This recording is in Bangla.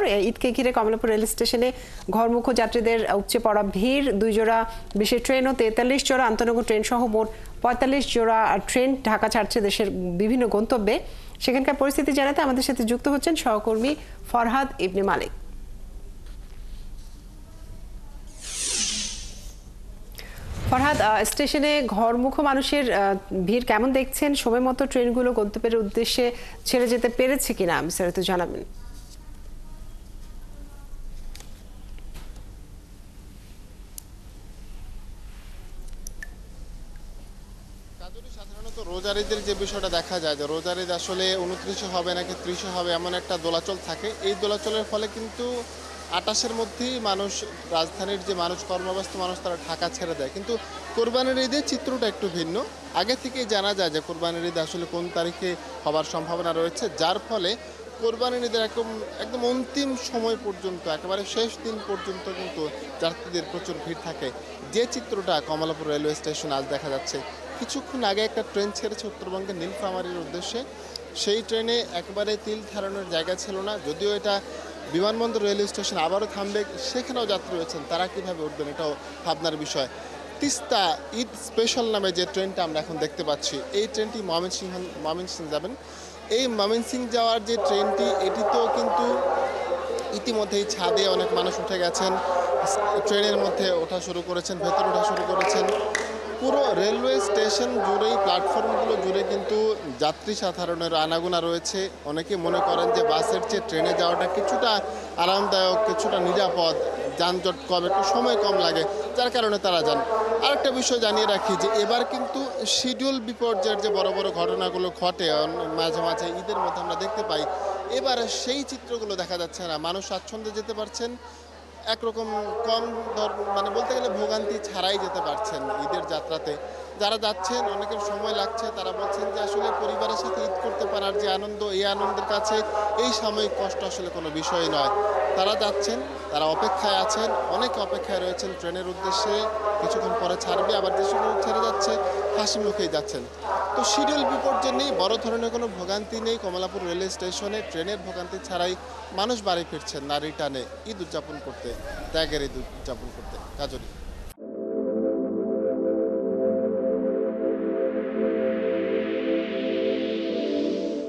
ঈদকে ঘিরে কমলাপুর রেল স্টেশনে ঘরমুখো যাত্রীদের উপচে পড়া ভিড়, 2 জোড়া বিশেষ ট্রেন ও 43 জোড়া আন্তনগর ট্রেন সহ মোট 45 জোড়া ট্রেন ঢাকা ছাড়ছে দেশের বিভিন্ন গন্তব্যে। সেখানকার পরিস্থিতি জানাতে আমাদের সাথে যুক্ত হচ্ছেন সহকর্মী ফরহাদ ইবনে মালিক। ফরহাদ, স্টেশনে ঘরমুখো মানুষের ভিড় কেমন দেখছেন? সময় মতো ট্রেনগুলো গন্তব্যের উদ্দেশ্যে ছেড়ে যেতে পেরেছে কিনা বিস্তারিত জানাবেন। সাধারণত রোজারিদের যে বিষয়টা দেখা যায় যে রোজারিদ আসলে 29 হবে নাকি 30 হবে এমন একটা দোলাচল থাকে। এই দোলাচলের ফলে কিন্তু 28-এর মধ্যেই মানুষ, রাজধানীর যে মানুষ, কর্মব্যস্ত মানুষ, তারা ঢাকা ছেড়ে দেয়। কিন্তু কোরবানির ঈদের চিত্রটা একটু ভিন্ন। আগে থেকেই জানা যায় যে কোরবানির ঈদ আসলে কোন তারিখে হবার সম্ভাবনা রয়েছে, যার ফলে কোরবানির ঈদের একদম অন্তিম সময় পর্যন্ত, একেবারে শেষ দিন পর্যন্ত কিন্তু যাত্রীদের প্রচুর ভিড় থাকে। যে চিত্রটা কমলাপুর রেলওয়ে স্টেশন আজ দেখা যাচ্ছে। কিছুক্ষণ আগে একটা ট্রেন ছেড়েছে উত্তরবঙ্গের নীলফামারীর উদ্দেশ্যে। সেই ট্রেনে একেবারে তিল ধারণের জায়গা ছিল না। যদিও এটা বিমানবন্দর রেলওয়ে স্টেশন আবারও থামবে, সেখানেও যাত্রী রয়েছেন, তারা কীভাবে উঠবেন এটাও ভাবনার বিষয়। তিস্তা ঈদ স্পেশাল নামে যে ট্রেনটা আমরা এখন দেখতে পাচ্ছি, এই ট্রেনটি ময়মনসিংহ যাবেন। এই ময়মনসিংহ যাওয়ার যে ট্রেনটি, এটিতেও কিন্তু ইতিমধ্যেই ছাদে অনেক মানুষ উঠে গেছেন, ট্রেনের মধ্যে ওঠা শুরু করেছেন, ভেতরে ওঠা শুরু করেছেন। পুরো রেলওয়ে স্টেশন জুড়েই, প্ল্যাটফর্মগুলো জুড়ে কিন্তু যাত্রী সাধারণের আনাগোনা রয়েছে। অনেকে মনে করেন যে বাসের চেয়ে ট্রেনে যাওয়াটা কিছুটা আরামদায়ক, কিছুটা নিরাপদ, যানজট কম, একটু সময় কম লাগে, যার কারণে তারা যান। আরেকটা বিষয় জানিয়ে রাখি যে এবার কিন্তু শিডিউল বিপর্যয়ের যে বড় বড় ঘটনাগুলো ঘটে মাঝে মাঝে ঈদের মধ্যে আমরা দেখতে পাই, এবার সেই চিত্রগুলো দেখা যাচ্ছে না। মানুষ স্বাচ্ছন্দ্যে যেতে পারছেন, একরকম কম দর, মানে বলতে গেলে ভোগান্তি ছাড়াই যেতে পারছেন ঈদের যাত্রাতে। যারা যাচ্ছেন অনেকের সময় লাগছে, তারা বলছেন যে আসলে পরিবারের সাথে ঈদ করতে পারার যে আনন্দ, এই আনন্দের কাছে এই সাময়িক কষ্ট আসলে কোনো বিষয় নয়। তারা যাচ্ছেন, তারা অপেক্ষায় আছেন, অনেকে অপেক্ষায় রয়েছেন ট্রেনের উদ্দেশ্যে। কিছুক্ষণ পরে ছাড়বে, আবার যেসব ছেড়ে যাচ্ছে হাসি মুখেই যাচ্ছেন। তো শিডিউল বিপর্যয় নেই, বড় ধরনের কোনো ভোগান্তি নেই কমলাপুর রেলওয়ে স্টেশনে। ট্রেনের ভোগান্তি ছাড়াই মানুষ বাড়ি ফিরছেন নারী টানে ঈদ উদযাপন করতে, ত্যাগের ঈদ উদযাপন করতে। কাজরি।